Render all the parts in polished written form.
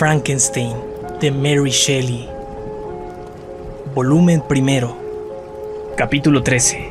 Frankenstein, de Mary Shelley. Volumen 1. Capítulo 13.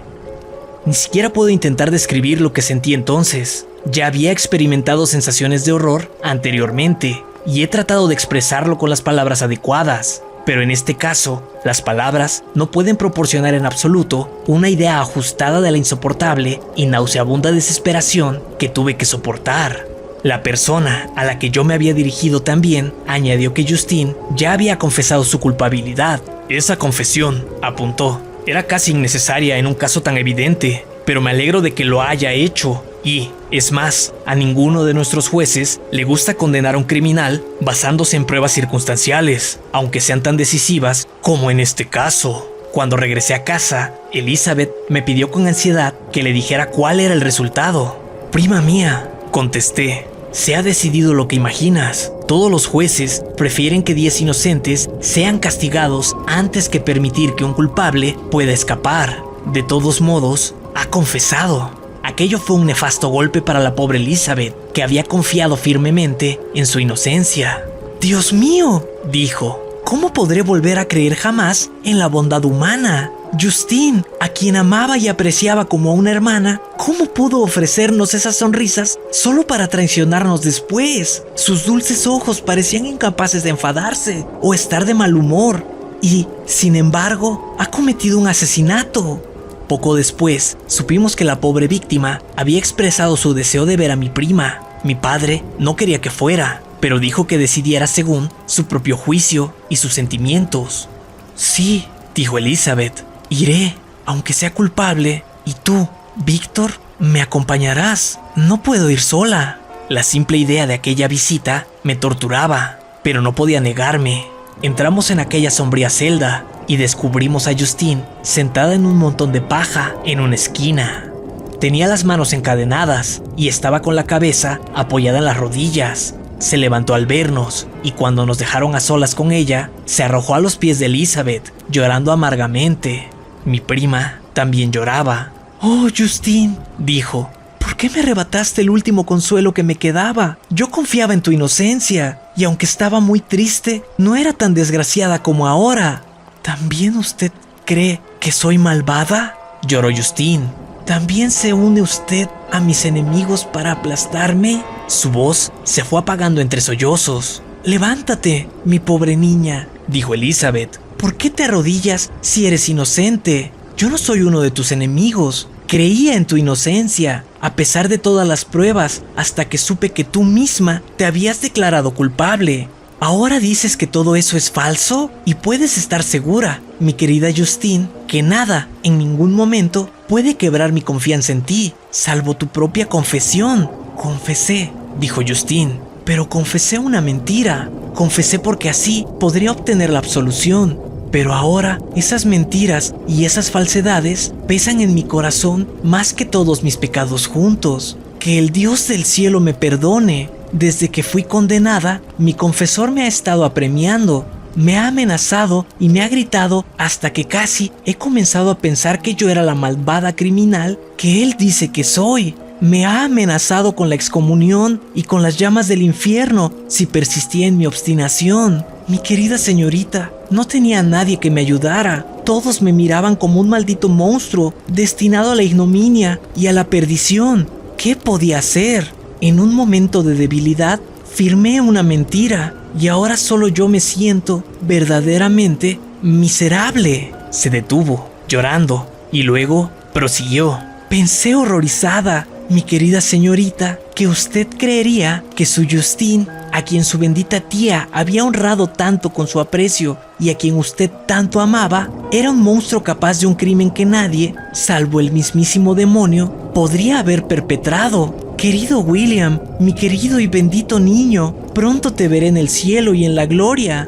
Ni siquiera puedo intentar describir lo que sentí entonces. Ya había experimentado sensaciones de horror anteriormente y he tratado de expresarlo con las palabras adecuadas. Pero en este caso, las palabras no pueden proporcionar en absoluto una idea ajustada de la insoportable y nauseabunda desesperación que tuve que soportar. La persona a la que yo me había dirigido también añadió que Justine ya había confesado su culpabilidad. Esa confesión, apuntó, era casi innecesaria en un caso tan evidente, pero me alegro de que lo haya hecho. Y, es más, a ninguno de nuestros jueces le gusta condenar a un criminal basándose en pruebas circunstanciales, aunque sean tan decisivas como en este caso. Cuando regresé a casa, Elizabeth me pidió con ansiedad que le dijera cuál era el resultado. «Prima mía», contesté, «se ha decidido lo que imaginas. Todos los jueces prefieren que 10 inocentes sean castigados antes que permitir que un culpable pueda escapar. De todos modos, ha confesado». Aquello fue un nefasto golpe para la pobre Elizabeth, que había confiado firmemente en su inocencia. «Dios mío», dijo, «¿cómo podré volver a creer jamás en la bondad humana? Justine, a quien amaba y apreciaba como a una hermana, ¿cómo pudo ofrecernos esas sonrisas solo para traicionarnos después? Sus dulces ojos parecían incapaces de enfadarse o estar de mal humor. Y, sin embargo, ha cometido un asesinato». Poco después, supimos que la pobre víctima había expresado su deseo de ver a mi prima. Mi padre no quería que fuera, pero dijo que decidiera según su propio juicio y sus sentimientos. «Sí», dijo Elizabeth, «iré, aunque sea culpable, y tú, Víctor, me acompañarás. No puedo ir sola». La simple idea de aquella visita me torturaba, pero no podía negarme. Entramos en aquella sombría celda y descubrimos a Justine sentada en un montón de paja en una esquina. Tenía las manos encadenadas y estaba con la cabeza apoyada en las rodillas. Se levantó al vernos y cuando nos dejaron a solas con ella, se arrojó a los pies de Elizabeth, llorando amargamente. Mi prima también lloraba. «Oh, Justine», dijo, «¿por qué me arrebataste el último consuelo que me quedaba? Yo confiaba en tu inocencia y aunque estaba muy triste, no era tan desgraciada como ahora». «¿También usted cree que soy malvada?», lloró Justine. «¿También se une usted a mis enemigos para aplastarme?». Su voz se fue apagando entre sollozos. «Levántate, mi pobre niña», dijo Elizabeth. «¿Por qué te arrodillas si eres inocente? Yo no soy uno de tus enemigos. Creía en tu inocencia, a pesar de todas las pruebas, hasta que supe que tú misma te habías declarado culpable. ¿Ahora dices que todo eso es falso? Y puedes estar segura, mi querida Justine, que nada, en ningún momento, puede quebrar mi confianza en ti, salvo tu propia confesión». «Confesé», dijo Justine, «pero confesé una mentira. Confesé porque así podría obtener la absolución. Pero ahora esas mentiras y esas falsedades pesan en mi corazón más que todos mis pecados juntos. Que el Dios del cielo me perdone. Desde que fui condenada, mi confesor me ha estado apremiando, me ha amenazado y me ha gritado hasta que casi he comenzado a pensar que yo era la malvada criminal que él dice que soy. Me ha amenazado con la excomunión y con las llamas del infierno si persistía en mi obstinación. Mi querida señorita, no tenía a nadie que me ayudara. Todos me miraban como un maldito monstruo destinado a la ignominia y a la perdición. ¿Qué podía hacer? En un momento de debilidad, firmé una mentira y ahora solo yo me siento verdaderamente miserable». Se detuvo, llorando, y luego prosiguió. «Pensé horrorizada, mi querida señorita, que usted creería que su Justine, a quien su bendita tía había honrado tanto con su aprecio y a quien usted tanto amaba, era un monstruo capaz de un crimen que nadie, salvo el mismísimo demonio, podría haber perpetrado. Querido William, mi querido y bendito niño, pronto te veré en el cielo y en la gloria.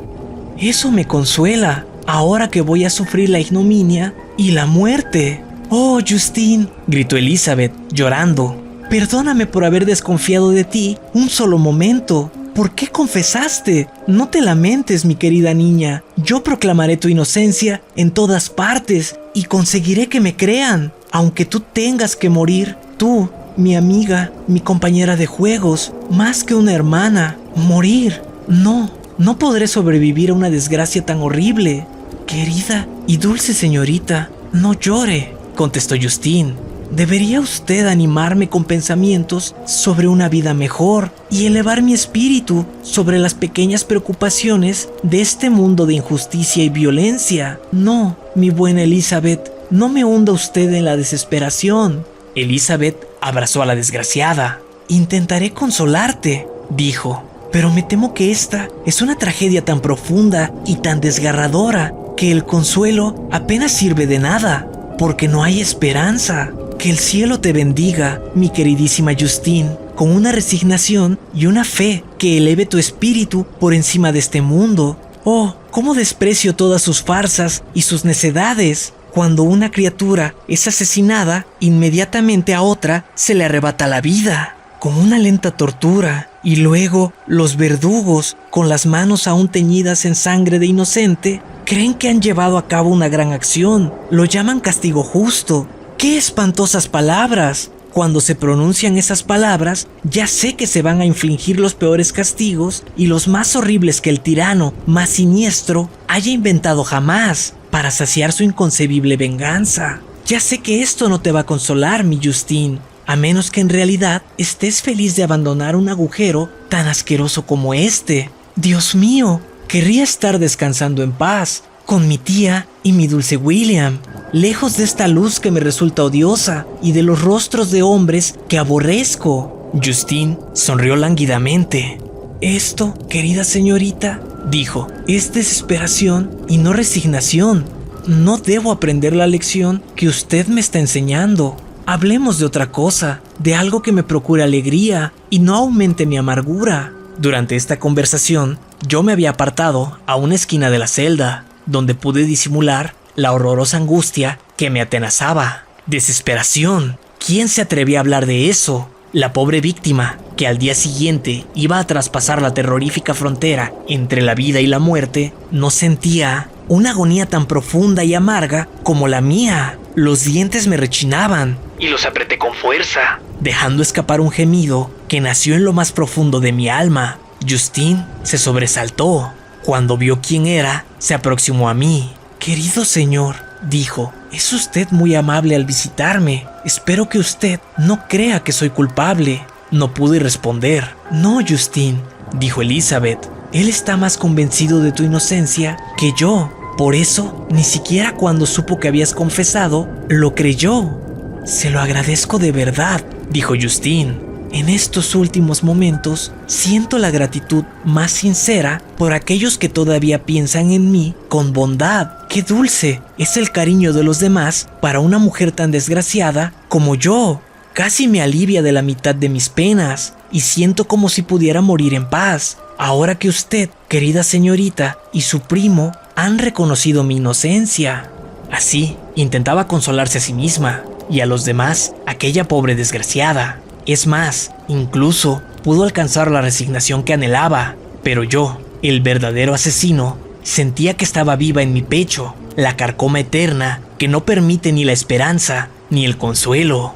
Eso me consuela, ahora que voy a sufrir la ignominia y la muerte». «Oh, Justine», gritó Elizabeth, llorando, «perdóname por haber desconfiado de ti un solo momento. ¿Por qué confesaste? No te lamentes, mi querida niña. Yo proclamaré tu inocencia en todas partes y conseguiré que me crean, aunque tú tengas que morir. Tú, mi amiga, mi compañera de juegos, más que una hermana. Morir. No, No podré sobrevivir a una desgracia tan horrible. Querida y dulce señorita, no llore, contestó Justine. Debería usted animarme con pensamientos sobre una vida mejor y elevar mi espíritu sobre las pequeñas preocupaciones de este mundo de injusticia y violencia. No, mi buena Elizabeth, no me hunda usted en la desesperación. Elizabeth abrazó a la desgraciada. Intentaré consolarte, dijo, pero me temo que esta es una tragedia tan profunda y tan desgarradora que el consuelo apenas sirve de nada, porque no hay esperanza. Que el cielo te bendiga, mi queridísima Justine, con una resignación y una fe que eleve tu espíritu por encima de este mundo. Oh, cómo desprecio todas sus farsas y sus necedades. Cuando una criatura es asesinada, inmediatamente a otra se le arrebata la vida, con una lenta tortura, y luego los verdugos, con las manos aún teñidas en sangre de inocente, creen que han llevado a cabo una gran acción. Lo llaman castigo justo. ¡Qué espantosas palabras! Cuando se pronuncian esas palabras, ya sé que se van a infligir los peores castigos y los más horribles que el tirano más siniestro haya inventado jamás para saciar su inconcebible venganza. Ya sé que esto no te va a consolar, mi Justine, a menos que en realidad estés feliz de abandonar un agujero tan asqueroso como este. Dios mío, querría estar descansando en paz, con mi tía y mi dulce William, lejos de esta luz que me resulta odiosa y de los rostros de hombres que aborrezco. Justine sonrió lánguidamente. Esto, querida señorita, dijo, es desesperación y no resignación. No debo aprender la lección que usted me está enseñando. Hablemos de otra cosa, de algo que me procure alegría y no aumente mi amargura. Durante esta conversación, yo me había apartado a una esquina de la celda, donde pude disimular la horrorosa angustia que me atenazaba. Desesperación. ¿Quién se atrevía a hablar de eso? La pobre víctima, que al día siguiente iba a traspasar la terrorífica frontera entre la vida y la muerte, no sentía una agonía tan profunda y amarga como la mía. Los dientes me rechinaban y los apreté con fuerza, dejando escapar un gemido que nació en lo más profundo de mi alma. Justine se sobresaltó. Cuando vio quién era, se aproximó a mí. «Querido señor», dijo, «es usted muy amable al visitarme. Espero que usted no crea que soy culpable». No pude responder. «No, Justine», dijo Elizabeth, «él está más convencido de tu inocencia que yo. Por eso, ni siquiera cuando supo que habías confesado, lo creyó». «Se lo agradezco de verdad», dijo Justine. «En estos últimos momentos siento la gratitud más sincera por aquellos que todavía piensan en mí con bondad. Qué dulce es el cariño de los demás para una mujer tan desgraciada como yo. Casi me alivia de la mitad de mis penas y siento como si pudiera morir en paz, ahora que usted, querida señorita, y su primo han reconocido mi inocencia». Así intentaba consolarse a sí misma y a los demás, aquella pobre desgraciada. Es más, incluso pudo alcanzar la resignación que anhelaba, pero yo, el verdadero asesino, sentía que estaba viva en mi pecho, la carcoma eterna que no permite ni la esperanza ni el consuelo.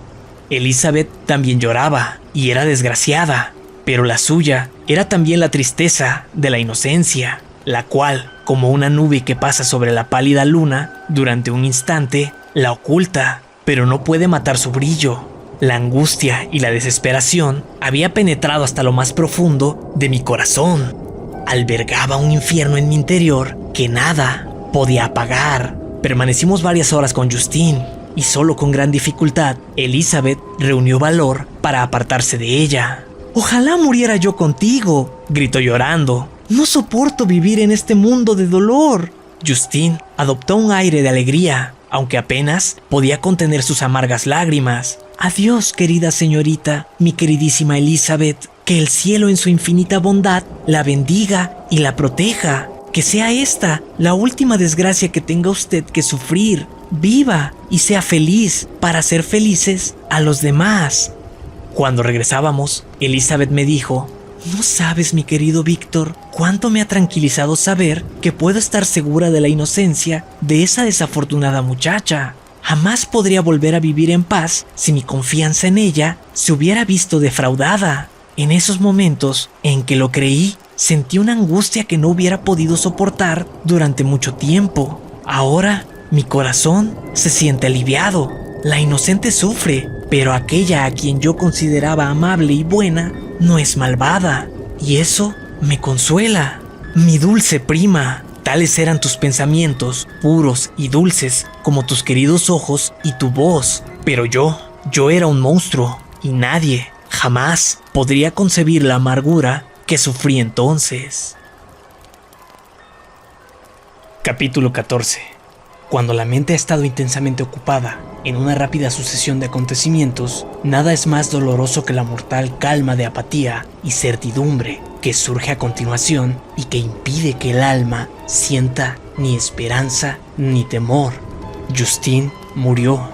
Elizabeth también lloraba y era desgraciada, pero la suya era también la tristeza de la inocencia, la cual, como una nube que pasa sobre la pálida luna, durante un instante la oculta, pero no puede matar su brillo. La angustia y la desesperación había penetrado hasta lo más profundo de mi corazón. Albergaba un infierno en mi interior que nada podía apagar. Permanecimos varias horas con Justine y solo con gran dificultad Elizabeth reunió valor para apartarse de ella. «Ojalá muriera yo contigo», gritó llorando. «No soporto vivir en este mundo de dolor». Justine adoptó un aire de alegría, aunque apenas podía contener sus amargas lágrimas. «Adiós, querida señorita, mi queridísima Elizabeth. Que el cielo en su infinita bondad la bendiga y la proteja. Que sea esta la última desgracia que tenga usted que sufrir. Viva y sea feliz para hacer felices a los demás». Cuando regresábamos, Elizabeth me dijo: «No sabes, mi querido Víctor, cuánto me ha tranquilizado saber que puedo estar segura de la inocencia de esa desafortunada muchacha. Jamás podría volver a vivir en paz si mi confianza en ella se hubiera visto defraudada. En esos momentos en que lo creí, Sentí una angustia que no hubiera podido soportar durante mucho tiempo. Ahora, mi corazón se siente aliviado. La inocente sufre, pero aquella a quien yo consideraba amable y buena no es malvada. Y eso me consuela. Mi dulce prima, tales eran tus pensamientos, puros y dulces como tus queridos ojos y tu voz. Pero yo era un monstruo y nadie jamás podría concebir la amargura que sufrí entonces. Capítulo 14. Cuando la mente ha estado intensamente ocupada en una rápida sucesión de acontecimientos, nada es más doloroso que la mortal calma de apatía y certidumbre que surge a continuación y que impide que el alma sienta ni esperanza ni temor. Justine murió,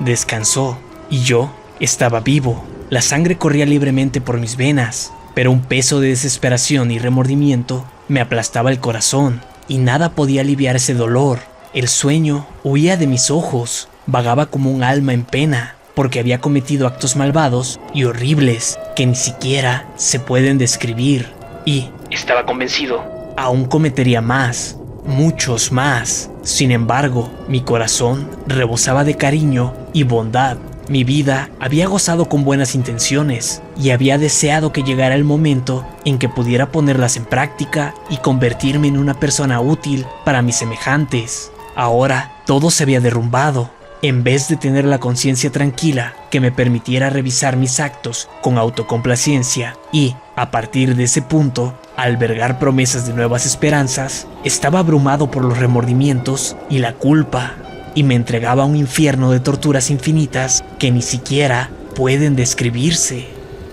descansó y yo estaba vivo. La sangre corría libremente por mis venas, pero un peso de desesperación y remordimiento me aplastaba el corazón y nada podía aliviar ese dolor. El sueño huía de mis ojos, vagaba como un alma en pena, porque había cometido actos malvados y horribles que ni siquiera se pueden describir. Y estaba convencido, aún cometería más, muchos más. Sin embargo, mi corazón rebosaba de cariño y bondad. Mi vida había gozado con buenas intenciones y había deseado que llegara el momento en que pudiera ponerlas en práctica y convertirme en una persona útil para mis semejantes. Ahora todo se había derrumbado. En vez de tener la conciencia tranquila que me permitiera revisar mis actos con autocomplacencia y, a partir de ese punto, albergar promesas de nuevas esperanzas, estaba abrumado por los remordimientos y la culpa, y me entregaba a un infierno de torturas infinitas que ni siquiera pueden describirse.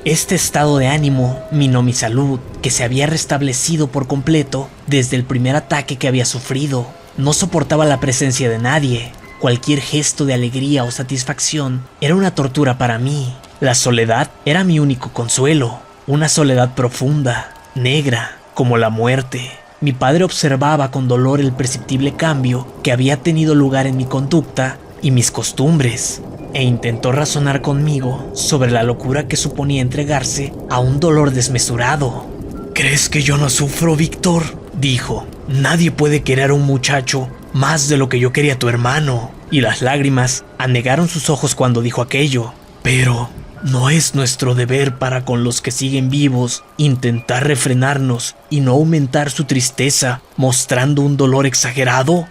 Este estado de ánimo minó mi salud, que se había restablecido por completo desde el primer ataque que había sufrido. No soportaba la presencia de nadie. Cualquier gesto de alegría o satisfacción era una tortura para mí. La soledad era mi único consuelo, una soledad profunda, negra, como la muerte. Mi padre observaba con dolor el perceptible cambio que había tenido lugar en mi conducta y mis costumbres, e intentó razonar conmigo sobre la locura que suponía entregarse a un dolor desmesurado. ¿Crees que yo no sufro, Víctor?, dijo. Nadie puede querer a un muchacho más de lo que yo quería a tu hermano. Y las lágrimas anegaron sus ojos cuando dijo aquello. Pero ¿no es nuestro deber para con los que siguen vivos intentar refrenarnos y no aumentar su tristeza mostrando un dolor exagerado?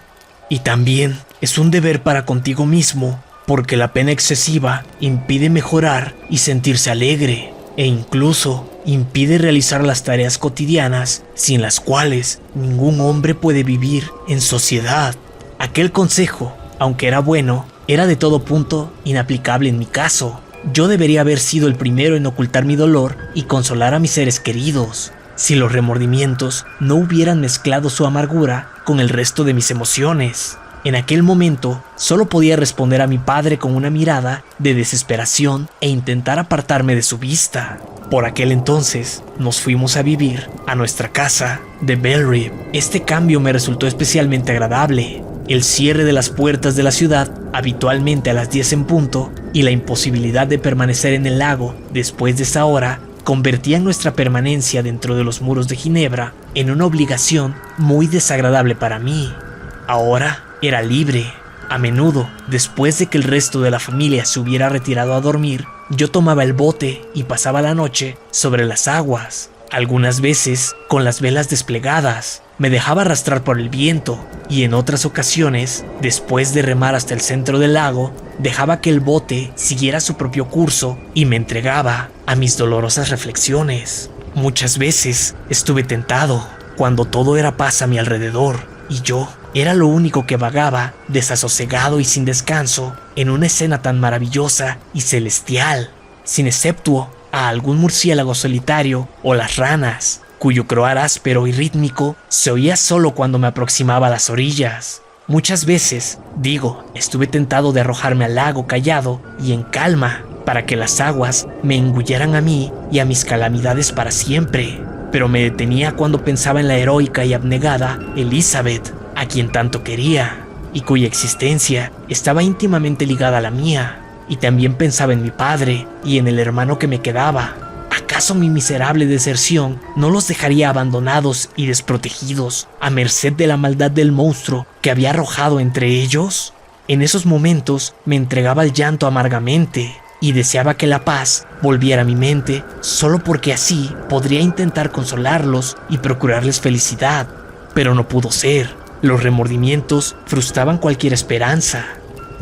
Y también es un deber para contigo mismo, porque la pena excesiva impide mejorar y sentirse alegre, e incluso impide realizar las tareas cotidianas sin las cuales ningún hombre puede vivir en sociedad. Aquel consejo, aunque era bueno, era de todo punto inaplicable en mi caso. Yo debería haber sido el primero en ocultar mi dolor y consolar a mis seres queridos, si los remordimientos no hubieran mezclado su amargura con el resto de mis emociones. En aquel momento, solo podía responder a mi padre con una mirada de desesperación e intentar apartarme de su vista. Por aquel entonces, nos fuimos a vivir a nuestra casa de Bellerive. Este cambio me resultó especialmente agradable. El cierre de las puertas de la ciudad, habitualmente a las 10 en punto, y la imposibilidad de permanecer en el lago después de esa hora, convertían nuestra permanencia dentro de los muros de Ginebra en una obligación muy desagradable para mí. Ahora era libre. A menudo, después de que el resto de la familia se hubiera retirado a dormir, yo tomaba el bote y pasaba la noche sobre las aguas. Algunas veces, con las velas desplegadas, me dejaba arrastrar por el viento y en otras ocasiones, después de remar hasta el centro del lago, dejaba que el bote siguiera su propio curso y me entregaba a mis dolorosas reflexiones. Muchas veces estuve tentado, cuando todo era paz a mi alrededor y yo era lo único que vagaba, desasosegado y sin descanso, en una escena tan maravillosa y celestial, sin exceptuo a algún murciélago solitario o las ranas, cuyo croar áspero y rítmico se oía solo cuando me aproximaba a las orillas. Muchas veces, estuve tentado de arrojarme al lago callado y en calma, para que las aguas me engulleran a mí y a mis calamidades para siempre. Pero me detenía cuando pensaba en la heroica y abnegada Elizabeth, a quien tanto quería, y cuya existencia estaba íntimamente ligada a la mía. Y también pensaba en mi padre y en el hermano que me quedaba. ¿Acaso mi miserable deserción no los dejaría abandonados y desprotegidos a merced de la maldad del monstruo que había arrojado entre ellos? En esos momentos me entregaba al llanto amargamente y deseaba que la paz volviera a mi mente solo porque así podría intentar consolarlos y procurarles felicidad. Pero no pudo ser. Los remordimientos frustraban cualquier esperanza.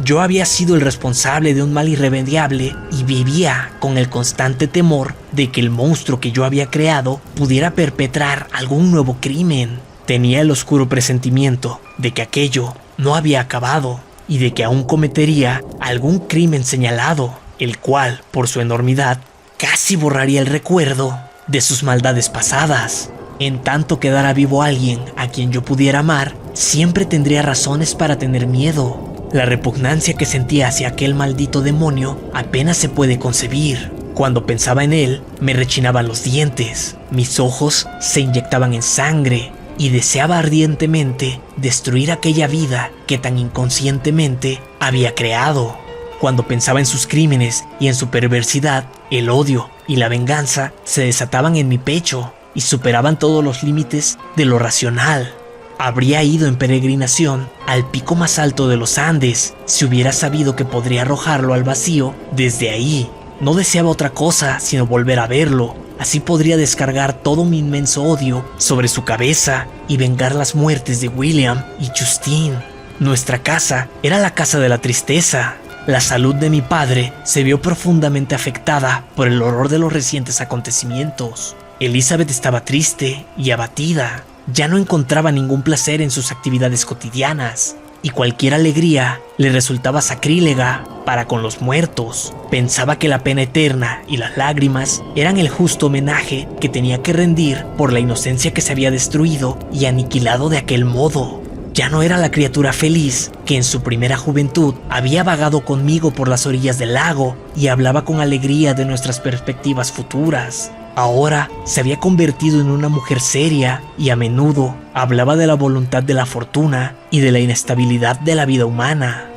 Yo había sido el responsable de un mal irremediable y vivía con el constante temor de que el monstruo que yo había creado pudiera perpetrar algún nuevo crimen. Tenía el oscuro presentimiento de que aquello no había acabado y de que aún cometería algún crimen señalado, el cual, por su enormidad, casi borraría el recuerdo de sus maldades pasadas. En tanto quedara vivo alguien a quien yo pudiera amar, siempre tendría razones para tener miedo. La repugnancia que sentía hacia aquel maldito demonio apenas se puede concebir. Cuando pensaba en él, me rechinaban los dientes, mis ojos se inyectaban en sangre y deseaba ardientemente destruir aquella vida que tan inconscientemente había creado. Cuando pensaba en sus crímenes y en su perversidad, el odio y la venganza se desataban en mi pecho y superaban todos los límites de lo racional. Habría ido en peregrinación al pico más alto de los Andes si hubiera sabido que podría arrojarlo al vacío desde ahí. No deseaba otra cosa sino volver a verlo. Así podría descargar todo mi inmenso odio sobre su cabeza y vengar las muertes de William y Justine. Nuestra casa era la casa de la tristeza. La salud de mi padre se vio profundamente afectada por el horror de los recientes acontecimientos. Elizabeth estaba triste y abatida. Ya no encontraba ningún placer en sus actividades cotidianas y cualquier alegría le resultaba sacrílega para con los muertos. Pensaba que la pena eterna y las lágrimas eran el justo homenaje que tenía que rendir por la inocencia que se había destruido y aniquilado de aquel modo. Ya no era la criatura feliz que en su primera juventud había vagado conmigo por las orillas del lago y hablaba con alegría de nuestras perspectivas futuras. Ahora se había convertido en una mujer seria y a menudo hablaba de la voluntad de la fortuna y de la inestabilidad de la vida humana.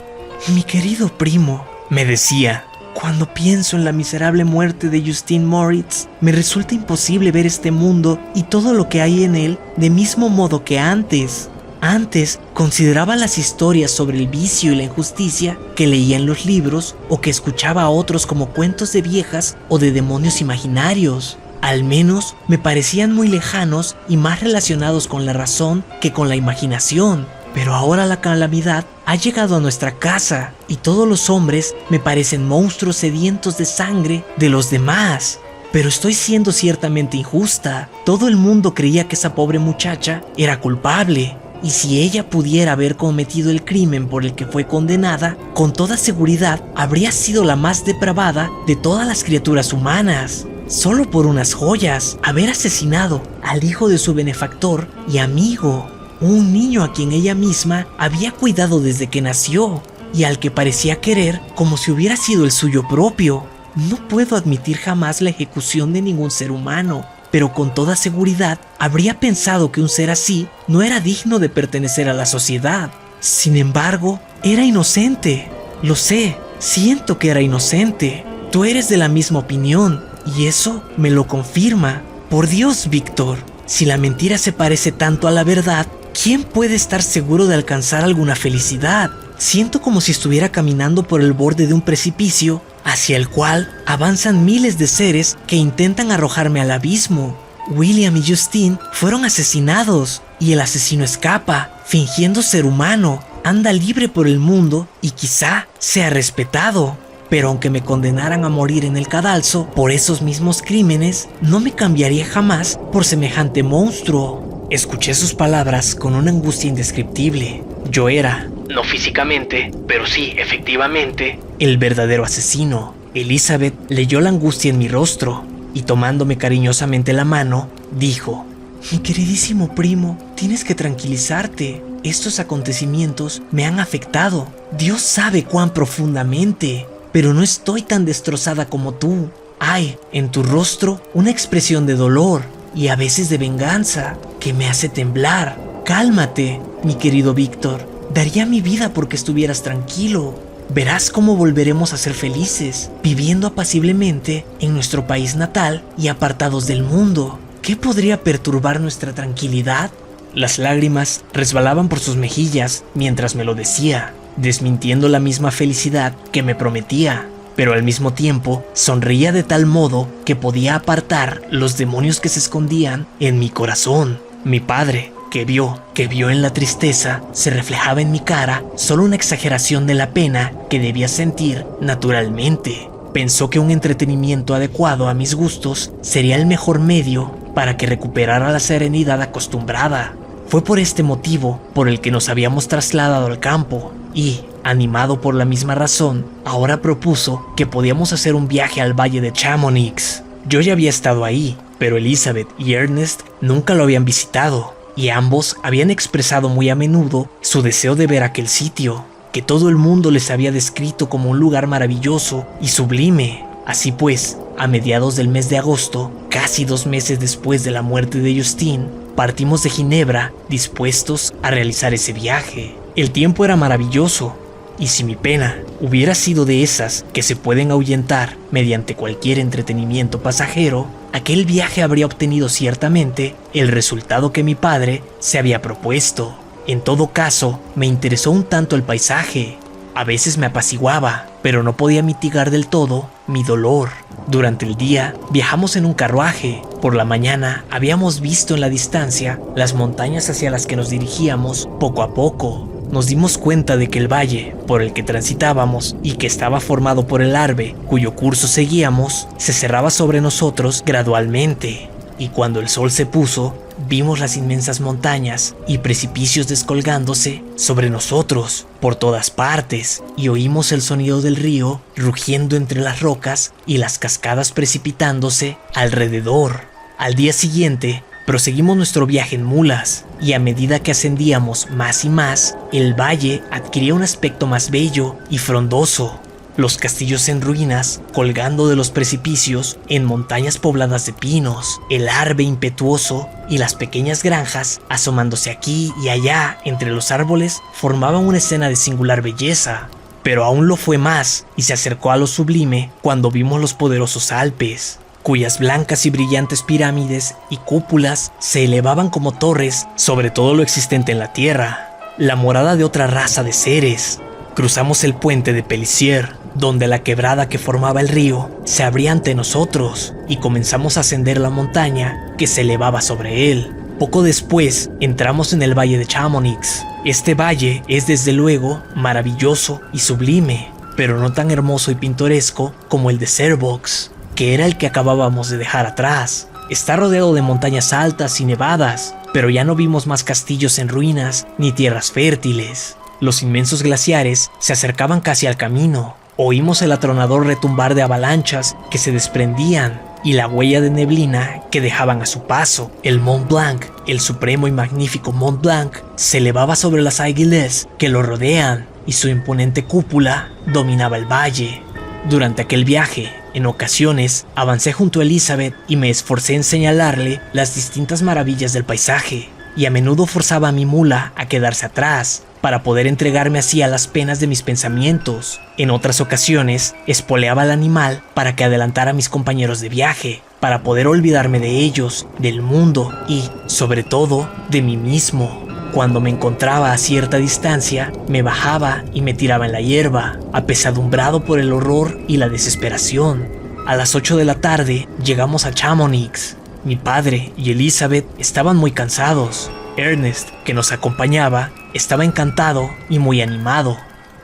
Mi querido primo, me decía, cuando pienso en la miserable muerte de Justine Moritz, me resulta imposible ver este mundo y todo lo que hay en él de mismo modo que antes. Antes consideraba las historias sobre el vicio y la injusticia que leía en los libros o que escuchaba a otros como cuentos de viejas o de demonios imaginarios. Al menos me parecían muy lejanos y más relacionados con la razón que con la imaginación. Pero ahora la calamidad ha llegado a nuestra casa y todos los hombres me parecen monstruos sedientos de sangre de los demás. Pero estoy siendo ciertamente injusta. Todo el mundo creía que esa pobre muchacha era culpable. Y si ella pudiera haber cometido el crimen por el que fue condenada, con toda seguridad habría sido la más depravada de todas las criaturas humanas. Solo por unas joyas, haber asesinado al hijo de su benefactor y amigo, un niño a quien ella misma había cuidado desde que nació y al que parecía querer como si hubiera sido el suyo propio. No puedo admitir jamás la ejecución de ningún ser humano, pero con toda seguridad habría pensado que un ser así no era digno de pertenecer a la sociedad. Sin embargo, era inocente. Lo sé, siento que era inocente. Tú eres de la misma opinión y eso me lo confirma. Por Dios, Víctor, si la mentira se parece tanto a la verdad, ¿quién puede estar seguro de alcanzar alguna felicidad? Siento como si estuviera caminando por el borde de un precipicio hacia el cual avanzan miles de seres que intentan arrojarme al abismo. William y Justine fueron asesinados y el asesino escapa, fingiendo ser humano, anda libre por el mundo y quizá sea respetado. Pero aunque me condenaran a morir en el cadalso por esos mismos crímenes, no me cambiaría jamás por semejante monstruo. Escuché sus palabras con una angustia indescriptible. Yo era, no físicamente, pero sí, efectivamente, el verdadero asesino. Elizabeth leyó la angustia en mi rostro y tomándome cariñosamente la mano, dijo: mi queridísimo primo, tienes que tranquilizarte. Estos acontecimientos me han afectado. Dios sabe cuán profundamente. Pero no estoy tan destrozada como tú. Hay en tu rostro una expresión de dolor y a veces de venganza que me hace temblar. Cálmate, mi querido Víctor. Daría mi vida porque estuvieras tranquilo. verás cómo volveremos a ser felices, viviendo apaciblemente en nuestro país natal y apartados del mundo. ¿Qué podría perturbar nuestra tranquilidad? Las lágrimas resbalaban por sus mejillas mientras me lo decía, desmintiendo la misma felicidad que me prometía, pero al mismo tiempo sonreía de tal modo que podía apartar los demonios que se escondían en mi corazón. Mi padre, que vio en la tristeza, se reflejaba en mi cara solo una exageración de la pena que debía sentir naturalmente. Pensó que un entretenimiento adecuado a mis gustos sería el mejor medio para que recuperara la serenidad acostumbrada. Fue por este motivo por el que nos habíamos trasladado al campo y, animado por la misma razón, ahora propuso que podíamos hacer un viaje al valle de Chamonix. Yo ya había estado ahí, pero Elizabeth y Ernest nunca lo habían visitado, y ambos habían expresado muy a menudo su deseo de ver aquel sitio, que todo el mundo les había descrito como un lugar maravilloso y sublime. Así pues, a mediados del mes de agosto, casi 2 meses después de la muerte de Justine, partimos de Ginebra dispuestos a realizar ese viaje. El tiempo era maravilloso, y si mi pena hubiera sido de esas que se pueden ahuyentar mediante cualquier entretenimiento pasajero, aquel viaje habría obtenido ciertamente el resultado que mi padre se había propuesto. En todo caso, me interesó un tanto el paisaje. A veces me apaciguaba, pero no podía mitigar del todo mi dolor. Durante el día viajamos en un carruaje. Por la mañana habíamos visto en la distancia las montañas hacia las que nos dirigíamos poco a poco. Nos dimos cuenta de que el valle por el que transitábamos y que estaba formado por el Arve, cuyo curso seguíamos, se cerraba sobre nosotros gradualmente. Y cuando el sol se puso, vimos las inmensas montañas y precipicios descolgándose sobre nosotros por todas partes, y oímos el sonido del río rugiendo entre las rocas y las cascadas precipitándose alrededor. Al día siguiente, proseguimos nuestro viaje en mulas, y a medida que ascendíamos más y más, el valle adquiría un aspecto más bello y frondoso. Los castillos en ruinas, colgando de los precipicios en montañas pobladas de pinos, el Arve impetuoso y las pequeñas granjas asomándose aquí y allá entre los árboles formaban una escena de singular belleza. Pero aún lo fue más, y se acercó a lo sublime cuando vimos los poderosos Alpes, cuyas blancas y brillantes pirámides y cúpulas se elevaban como torres sobre todo lo existente en la tierra, la morada de otra raza de seres. Cruzamos el puente de Pelissier, donde la quebrada que formaba el río se abría ante nosotros, y comenzamos a ascender la montaña que se elevaba sobre él. Poco después entramos en el valle de Chamonix. Este valle es desde luego maravilloso y sublime, pero no tan hermoso y pintoresco como el de Servox, que era el que acabábamos de dejar atrás. Está rodeado de montañas altas y nevadas, pero ya no vimos más castillos en ruinas ni tierras fértiles. Los inmensos glaciares se acercaban casi al camino. Oímos el atronador retumbar de avalanchas que se desprendían y la huella de neblina que dejaban a su paso. El Mont Blanc, el supremo y magnífico Mont Blanc, se elevaba sobre las Aiguilles que lo rodean, y su imponente cúpula dominaba el valle. Durante aquel viaje, en ocasiones, avancé junto a Elizabeth y me esforcé en señalarle las distintas maravillas del paisaje, y a menudo forzaba a mi mula a quedarse atrás, para poder entregarme así a las penas de mis pensamientos. En otras ocasiones, espoleaba al animal para que adelantara a mis compañeros de viaje, para poder olvidarme de ellos, del mundo y, sobre todo, de mí mismo. Cuando me encontraba a cierta distancia, me bajaba y me tiraba en la hierba, apesadumbrado por el horror y la desesperación. A las 8 de la tarde llegamos a Chamonix. Mi padre y Elizabeth estaban muy cansados. Ernest, que nos acompañaba, estaba encantado y muy animado.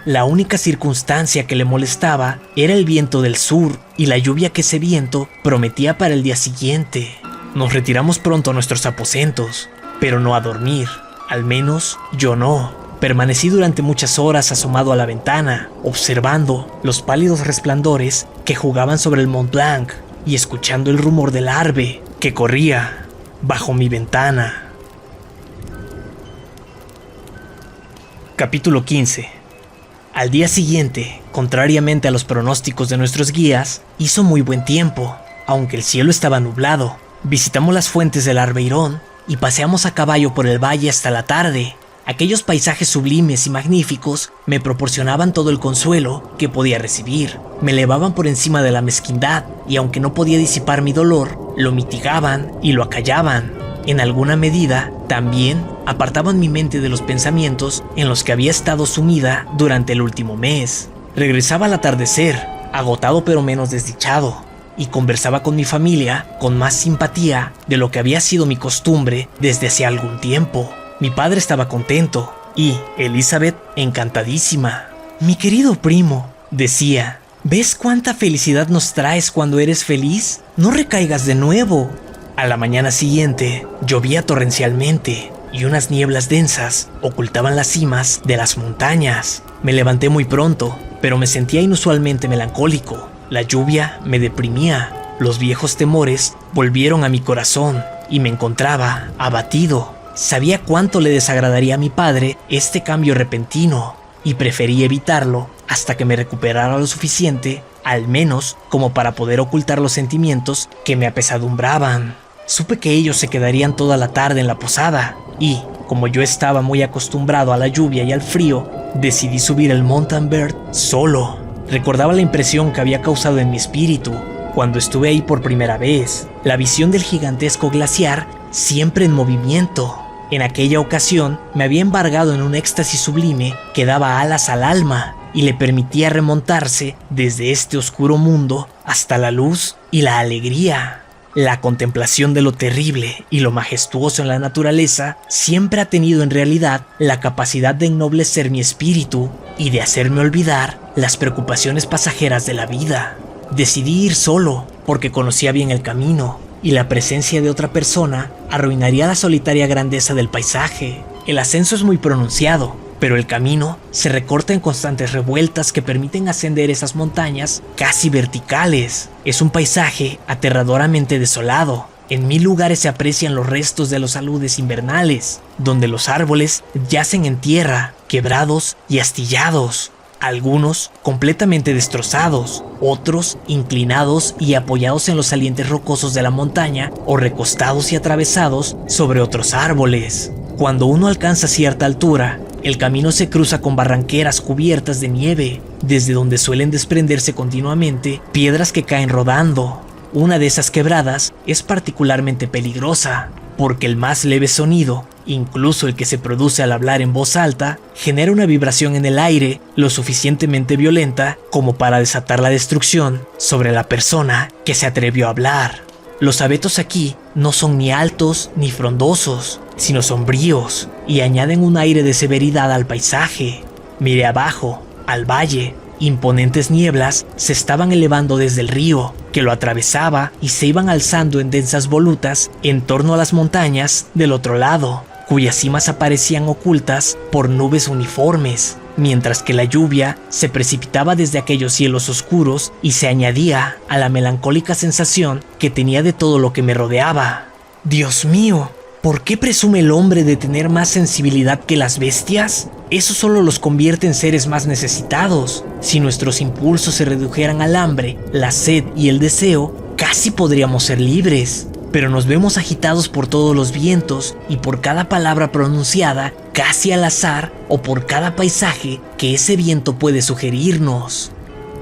La única circunstancia que le molestaba era el viento del sur y la lluvia que ese viento prometía para el día siguiente. Nos retiramos pronto a nuestros aposentos, pero no a dormir. Al menos yo no. Permanecí durante muchas horas asomado a la ventana, observando los pálidos resplandores que jugaban sobre el Mont Blanc y escuchando el rumor del Arve que corría bajo mi ventana. Capítulo 15. Al día siguiente, contrariamente a los pronósticos de nuestros guías, hizo muy buen tiempo, aunque el cielo estaba nublado. Visitamos las fuentes del Arbeirón y paseamos a caballo por el valle hasta la tarde. Aquellos paisajes sublimes y magníficos me proporcionaban todo el consuelo que podía recibir. Me elevaban por encima de la mezquindad y aunque no podía disipar mi dolor, lo mitigaban y lo acallaban. En alguna medida, también apartaban mi mente de los pensamientos en los que había estado sumida durante el último mes. Regresaba al atardecer, agotado pero menos desdichado, y conversaba con mi familia con más simpatía de lo que había sido mi costumbre desde hace algún tiempo. Mi padre estaba contento y Elizabeth encantadísima. «Mi querido primo», decía, «¿ves cuánta felicidad nos traes cuando eres feliz? No recaigas de nuevo». A la mañana siguiente, llovía torrencialmente y unas nieblas densas ocultaban las cimas de las montañas. Me levanté muy pronto, pero me sentía inusualmente melancólico. La lluvia me deprimía. Los viejos temores volvieron a mi corazón y me encontraba abatido. Sabía cuánto le desagradaría a mi padre este cambio repentino y preferí evitarlo hasta que me recuperara lo suficiente, al menos como para poder ocultar los sentimientos que me apesadumbraban. Supe que ellos se quedarían toda la tarde en la posada y, como yo estaba muy acostumbrado a la lluvia y al frío, decidí subir el Montanvert solo. Recordaba la impresión que había causado en mi espíritu cuando estuve ahí por primera vez, la visión del gigantesco glaciar siempre en movimiento. En aquella ocasión me había embargado en un éxtasis sublime que daba alas al alma y le permitía remontarse desde este oscuro mundo hasta la luz y la alegría. La contemplación de lo terrible y lo majestuoso en la naturaleza siempre ha tenido en realidad la capacidad de ennoblecer mi espíritu y de hacerme olvidar las preocupaciones pasajeras de la vida. Decidí ir solo porque conocía bien el camino y la presencia de otra persona arruinaría la solitaria grandeza del paisaje. El ascenso es muy pronunciado, pero el camino se recorta en constantes revueltas que permiten ascender esas montañas casi verticales. Es un paisaje aterradoramente desolado. En 1000 lugares se aprecian los restos de los aludes invernales, donde los árboles yacen en tierra, quebrados y astillados. Algunos completamente destrozados, otros inclinados y apoyados en los salientes rocosos de la montaña o recostados y atravesados sobre otros árboles. Cuando uno alcanza cierta altura, el camino se cruza con barranqueras cubiertas de nieve, desde donde suelen desprenderse continuamente piedras que caen rodando. Una de esas quebradas es particularmente peligrosa, porque el más leve sonido, incluso el que se produce al hablar en voz alta, genera una vibración en el aire lo suficientemente violenta como para desatar la destrucción sobre la persona que se atrevió a hablar. Los abetos aquí no son ni altos ni frondosos, sino sombríos y añaden un aire de severidad al paisaje. Miré abajo, al valle. Imponentes nieblas se estaban elevando desde el río, que lo atravesaba y se iban alzando en densas volutas en torno a las montañas del otro lado, cuyas cimas aparecían ocultas por nubes uniformes, mientras que la lluvia se precipitaba desde aquellos cielos oscuros y se añadía a la melancólica sensación que tenía de todo lo que me rodeaba. Dios mío, ¿por qué presume el hombre de tener más sensibilidad que las bestias? Eso solo los convierte en seres más necesitados. Si nuestros impulsos se redujeran al hambre, la sed y el deseo, casi podríamos ser libres. Pero nos vemos agitados por todos los vientos y por cada palabra pronunciada, casi al azar, o por cada paisaje que ese viento puede sugerirnos.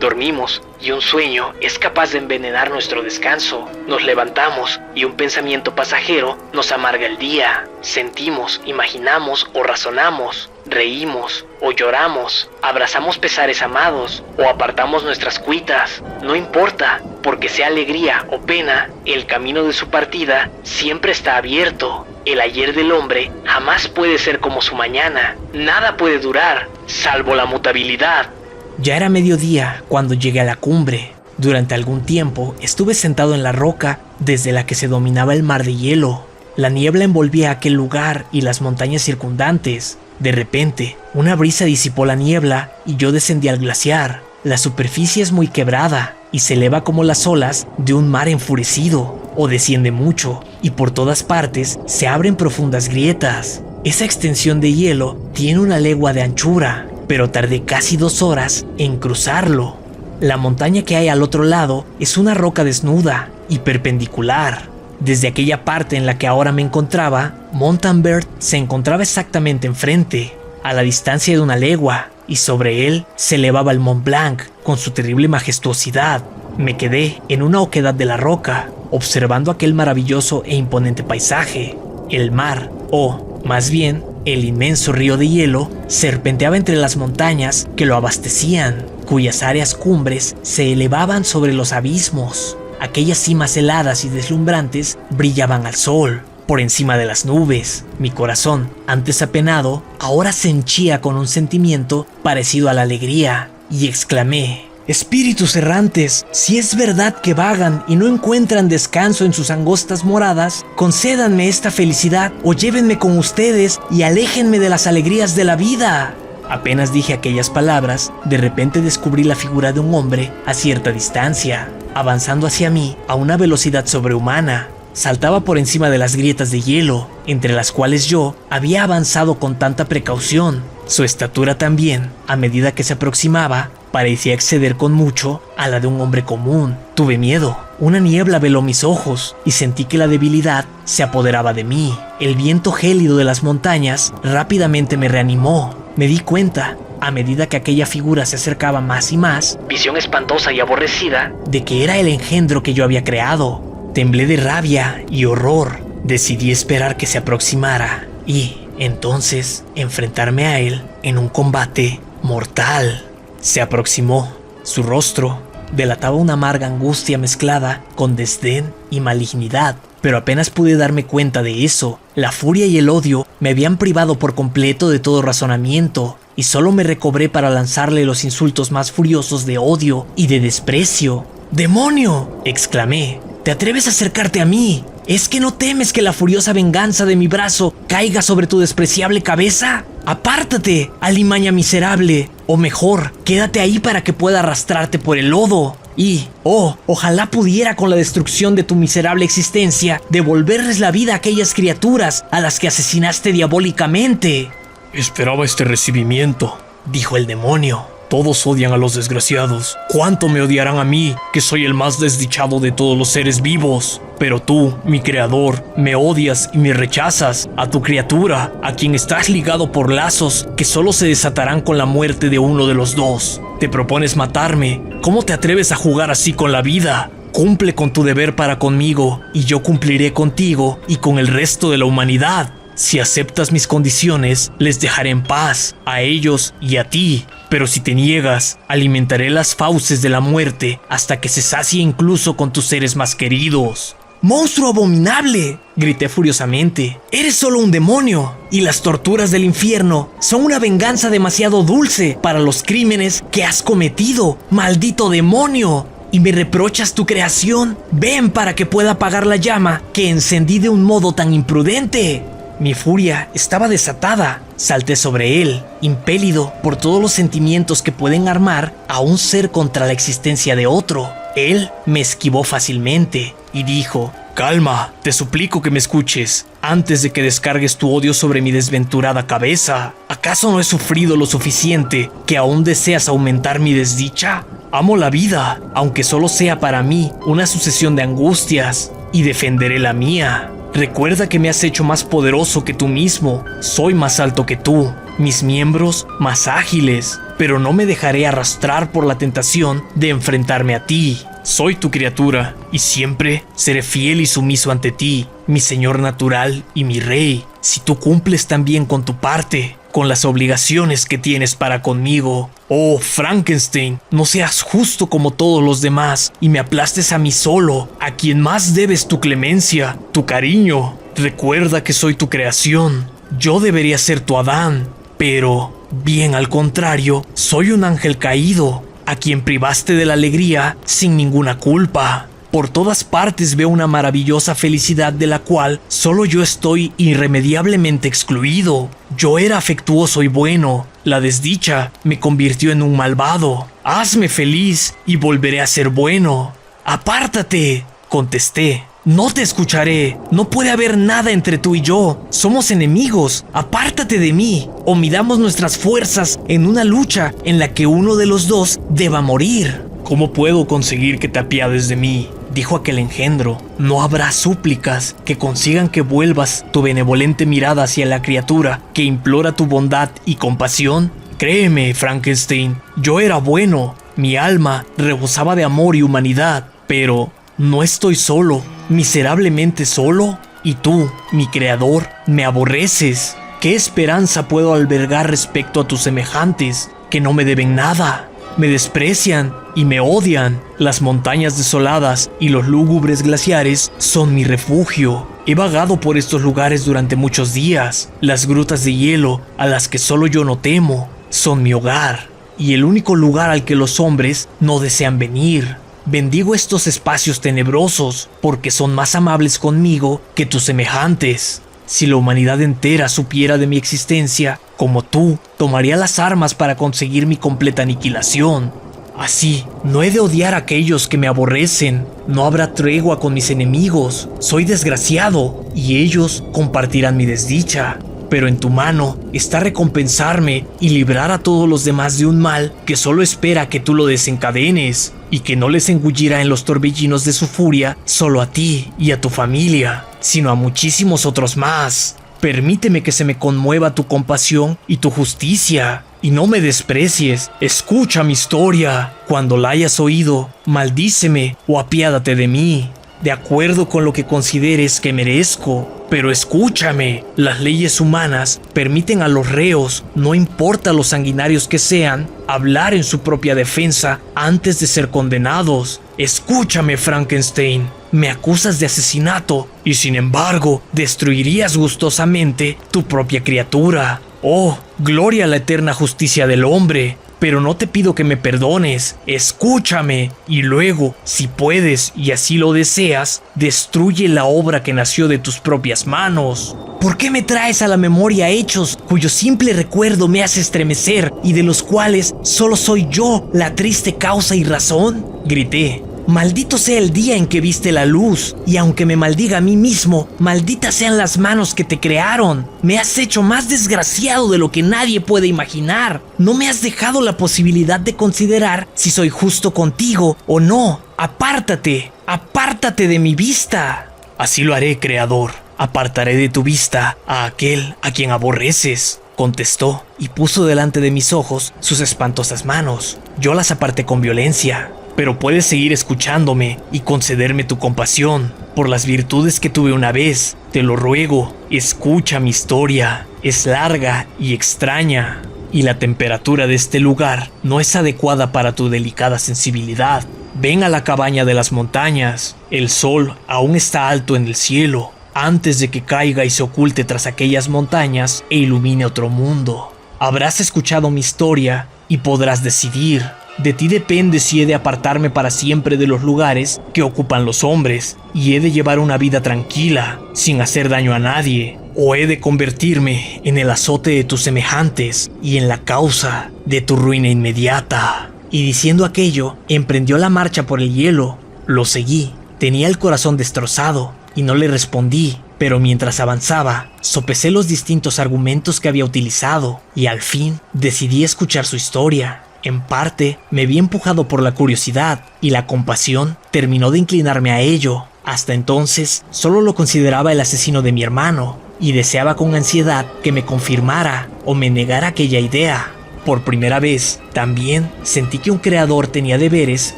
Dormimos y un sueño es capaz de envenenar nuestro descanso. Nos levantamos y un pensamiento pasajero nos amarga el día. Sentimos, imaginamos o razonamos, reímos o lloramos, abrazamos pesares amados o apartamos nuestras cuitas. No importa, porque sea alegría o pena, el camino de su partida siempre está abierto. El ayer del hombre jamás puede ser como su mañana. Nada puede durar, salvo la mutabilidad. Ya era mediodía cuando llegué a la cumbre. Durante algún tiempo estuve sentado en la roca desde la que se dominaba el mar de hielo. La niebla envolvía aquel lugar y las montañas circundantes. De repente, una brisa disipó la niebla y yo descendí al glaciar. La superficie es muy quebrada y se eleva como las olas de un mar enfurecido, o desciende mucho, y por todas partes se abren profundas grietas. Esa extensión de hielo tiene una legua de anchura, pero tardé casi 2 horas en cruzarlo. La montaña que hay al otro lado es una roca desnuda y perpendicular. Desde aquella parte en la que ahora me encontraba, Montanvert se encontraba exactamente enfrente, a la distancia de una legua, y sobre él se elevaba el Mont Blanc con su terrible majestuosidad. Me quedé en una oquedad de la roca, observando aquel maravilloso e imponente paisaje. El mar, o más bien, el inmenso río de hielo, serpenteaba entre las montañas que lo abastecían, cuyas áreas cumbres se elevaban sobre los abismos. Aquellas cimas heladas y deslumbrantes brillaban al sol, por encima de las nubes. Mi corazón, antes apenado, ahora se henchía con un sentimiento parecido a la alegría, y exclamé: «Espíritus errantes, si es verdad que vagan y no encuentran descanso en sus angostas moradas, concédanme esta felicidad o llévenme con ustedes y aléjenme de las alegrías de la vida». Apenas dije aquellas palabras, de repente descubrí la figura de un hombre a cierta distancia, avanzando hacia mí a una velocidad sobrehumana. Saltaba por encima de las grietas de hielo, entre las cuales yo había avanzado con tanta precaución. Su estatura también, a medida que se aproximaba, parecía exceder con mucho a la de un hombre común. Tuve miedo. Una niebla veló mis ojos y sentí que la debilidad se apoderaba de mí. El viento gélido de las montañas rápidamente me reanimó. Me di cuenta, a medida que aquella figura se acercaba más y más, visión espantosa y aborrecida, de que era el engendro que yo había creado. Temblé de rabia y horror. Decidí esperar que se aproximara y, entonces, enfrentarme a él en un combate mortal. Se aproximó. Su rostro delataba una amarga angustia mezclada con desdén y malignidad, pero apenas pude darme cuenta de eso. La furia y el odio me habían privado por completo de todo razonamiento, y solo me recobré para lanzarle los insultos más furiosos de odio y de desprecio. ¡Demonio!, exclamé. ¿Te atreves a acercarte a mí? ¿Es que no temes que la furiosa venganza de mi brazo caiga sobre tu despreciable cabeza? ¡Apártate, alimaña miserable! O mejor, quédate ahí para que pueda arrastrarte por el lodo. Y, ojalá pudiera con la destrucción de tu miserable existencia devolverles la vida a aquellas criaturas a las que asesinaste diabólicamente. Esperaba este recibimiento, dijo el demonio. Todos odian a los desgraciados. ¿Cuánto me odiarán a mí, que soy el más desdichado de todos los seres vivos? Pero tú, mi creador, me odias y me rechazas. A tu criatura, a quien estás ligado por lazos que solo se desatarán con la muerte de uno de los dos. Te propones matarme. ¿Cómo te atreves a jugar así con la vida? Cumple con tu deber para conmigo, y yo cumpliré contigo y con el resto de la humanidad. Si aceptas mis condiciones, les dejaré en paz, a ellos y a ti. Pero si te niegas, alimentaré las fauces de la muerte hasta que se sacie incluso con tus seres más queridos. ¡Monstruo abominable!, grité furiosamente. ¡Eres solo un demonio! Y las torturas del infierno son una venganza demasiado dulce para los crímenes que has cometido, maldito demonio. ¿Y me reprochas tu creación? Ven para que pueda apagar la llama que encendí de un modo tan imprudente. Mi furia estaba desatada. Salté sobre él, impelido por todos los sentimientos que pueden armar a un ser contra la existencia de otro. Él me esquivó fácilmente y dijo: «Calma, te suplico que me escuches, antes de que descargues tu odio sobre mi desventurada cabeza. ¿Acaso no he sufrido lo suficiente que aún deseas aumentar mi desdicha? Amo la vida, aunque solo sea para mí una sucesión de angustias, y defenderé la mía. Recuerda que me has hecho más poderoso que tú mismo. Soy más alto que tú, mis miembros más ágiles, pero no me dejaré arrastrar por la tentación de enfrentarme a ti. Soy tu criatura y siempre seré fiel y sumiso ante ti, mi señor natural y mi rey. Si tú cumples también con tu parte, con las obligaciones que tienes para conmigo. Oh, Frankenstein, no seas justo como todos los demás y me aplastes a mí solo, a quien más debes tu clemencia, tu cariño. Recuerda que soy tu creación. Yo debería ser tu Adán, pero, bien al contrario, soy un ángel caído, a quien privaste de la alegría sin ninguna culpa. Por todas partes veo una maravillosa felicidad de la cual solo yo estoy irremediablemente excluido. Yo era afectuoso y bueno. La desdicha me convirtió en un malvado. Hazme feliz y volveré a ser bueno. ¡Apártate!, contesté. No te escucharé. No puede haber nada entre tú y yo. Somos enemigos. Apártate de mí o midamos nuestras fuerzas en una lucha en la que uno de los dos deba morir. ¿Cómo puedo conseguir que te apiades de mí? dijo aquel engendro, no habrá súplicas que consigan que vuelvas tu benevolente mirada hacia la criatura que implora tu bondad y compasión. Créeme, Frankenstein, yo era bueno, mi alma rebosaba de amor y humanidad, pero no estoy solo, miserablemente solo, y tú, mi creador, me aborreces. ¿Qué esperanza puedo albergar respecto a tus semejantes que no me deben nada? Me desprecian y me odian. Las montañas desoladas y los lúgubres glaciares son mi refugio. He vagado por estos lugares durante muchos días. Las grutas de hielo, a las que solo yo no temo, son mi hogar y el único lugar al que los hombres no desean venir. Bendigo estos espacios tenebrosos porque son más amables conmigo que tus semejantes. Si la humanidad entera supiera de mi existencia, como tú, tomaría las armas para conseguir mi completa aniquilación. Así, no he de odiar a aquellos que me aborrecen. No habrá tregua con mis enemigos. Soy desgraciado y ellos compartirán mi desdicha. Pero en tu mano está recompensarme y librar a todos los demás de un mal que solo espera que tú lo desencadenes y que no les engullirá en los torbellinos de su furia solo a ti y a tu familia, sino a muchísimos otros más. Permíteme que se me conmueva tu compasión y tu justicia, y no me desprecies. Escucha mi historia. Cuando la hayas oído, maldíceme o apiádate de mí, de acuerdo con lo que consideres que merezco. Pero escúchame, las leyes humanas permiten a los reos, no importa los sanguinarios que sean, hablar en su propia defensa antes de ser condenados. Escúchame, Frankenstein, me acusas de asesinato y sin embargo destruirías gustosamente tu propia criatura. Oh, gloria a la eterna justicia del hombre. Pero no te pido que me perdones, escúchame, y luego, si puedes y así lo deseas, destruye la obra que nació de tus propias manos. ¿Por qué me traes a la memoria hechos cuyo simple recuerdo me hace estremecer y de los cuales solo soy yo la triste causa y razón? Grité. Maldito sea el día en que viste la luz, y aunque me maldiga a mí mismo, malditas sean las manos que te crearon. Me has hecho más desgraciado de lo que nadie puede imaginar. No me has dejado la posibilidad de considerar si soy justo contigo o no. Apártate, apártate de mi vista. Así lo haré, Creador. Apartaré de tu vista a aquel a quien aborreces, contestó, y puso delante de mis ojos sus espantosas manos. Yo las aparté con violencia. Pero puedes seguir escuchándome y concederme tu compasión por las virtudes que tuve una vez. Te lo ruego, escucha mi historia. Es larga y extraña, y la temperatura de este lugar no es adecuada para tu delicada sensibilidad. Ven a la cabaña de las montañas. El sol aún está alto en el cielo, antes de que caiga y se oculte tras aquellas montañas e ilumine otro mundo. Habrás escuchado mi historia y podrás decidir. De ti depende si he de apartarme para siempre de los lugares que ocupan los hombres y he de llevar una vida tranquila, sin hacer daño a nadie, o he de convertirme en el azote de tus semejantes y en la causa de tu ruina inmediata. Y diciendo aquello, emprendió la marcha por el hielo. Lo seguí. Tenía el corazón destrozado y no le respondí, pero mientras avanzaba, sopesé los distintos argumentos que había utilizado y al fin decidí escuchar su historia. En parte, me vi empujado por la curiosidad y la compasión terminó de inclinarme a ello. Hasta entonces, solo lo consideraba el asesino de mi hermano y deseaba con ansiedad que me confirmara o me negara aquella idea. Por primera vez, también sentí que un creador tenía deberes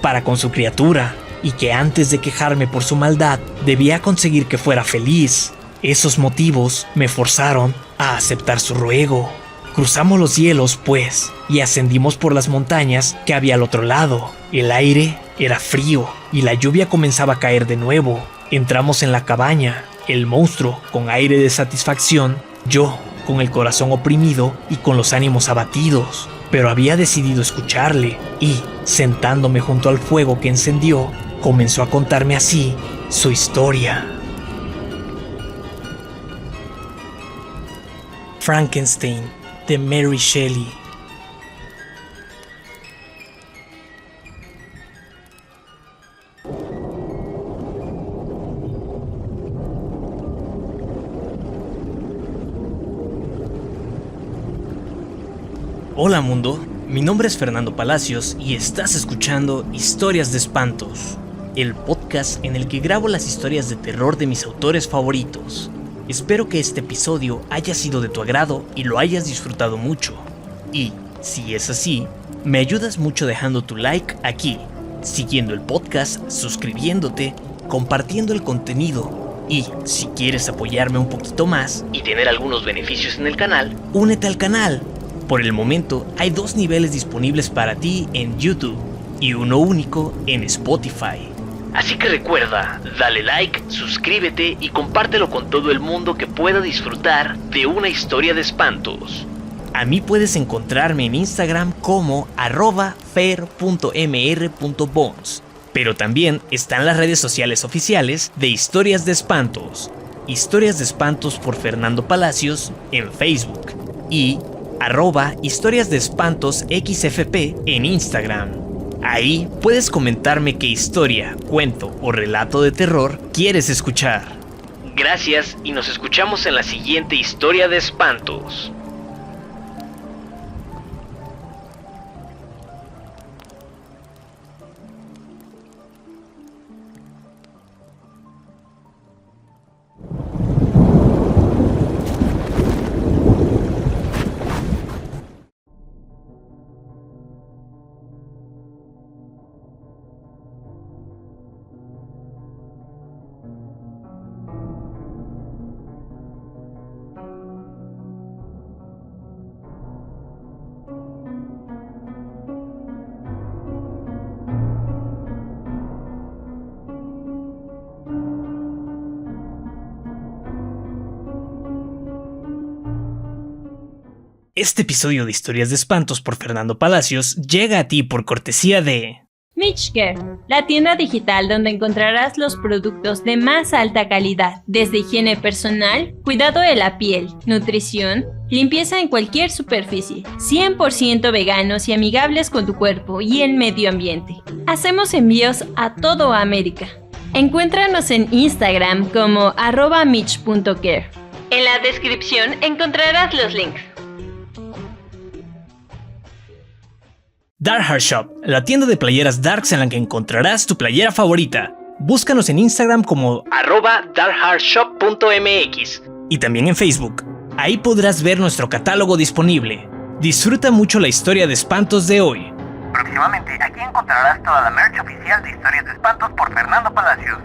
para con su criatura y que antes de quejarme por su maldad, debía conseguir que fuera feliz. Esos motivos me forzaron a aceptar su ruego. Cruzamos los hielos, pues, y ascendimos por las montañas que había al otro lado. El aire era frío y la lluvia comenzaba a caer de nuevo. Entramos en la cabaña, el monstruo con aire de satisfacción, yo con el corazón oprimido y con los ánimos abatidos. Pero había decidido escucharle y, sentándome junto al fuego que encendió, comenzó a contarme así su historia. Frankenstein, de Mary Shelley. Hola mundo, mi nombre es Fernando Palacios y estás escuchando Historias de Espantos. el podcast en el que grabo las historias de terror de mis autores favoritos. Espero que este episodio haya sido de tu agrado y lo hayas disfrutado mucho. Y, si es así, me ayudas mucho dejando tu like aquí, siguiendo el podcast, suscribiéndote, compartiendo el contenido y, si quieres apoyarme un poquito más y tener algunos beneficios en el canal, únete al canal. Por el momento hay 2 niveles disponibles para ti en YouTube y uno único en Spotify. Así que recuerda, dale like, suscríbete y compártelo con todo el mundo que pueda disfrutar de una historia de espantos. A mí puedes encontrarme en Instagram como @fer.mr.bones, pero también están las redes sociales oficiales de Historias de Espantos. Historias de Espantos por Fernando Palacios en Facebook y @Historias de Espantos XFP en Instagram. Ahí puedes comentarme qué historia, cuento o relato de terror quieres escuchar. Gracias y nos escuchamos en la siguiente historia de espantos. Este episodio de Historias de Espantos por Fernando Palacios llega a ti por cortesía de Mitchcare, la tienda digital donde encontrarás los productos de más alta calidad, desde higiene personal, cuidado de la piel, nutrición, limpieza en cualquier superficie, 100% veganos y amigables con tu cuerpo y el medio ambiente. Hacemos envíos a toda América. Encuéntranos en Instagram como @mitch.care. En la descripción encontrarás los links. Dark Heart Shop, la tienda de playeras darks en la que encontrarás tu playera favorita. Búscanos en Instagram como @darkheartshop.mx y también en Facebook. Ahí podrás ver nuestro catálogo disponible. Disfruta mucho la historia de espantos de hoy. Próximamente aquí encontrarás toda la merch oficial de Historias de Espantos por Fernando Palacios.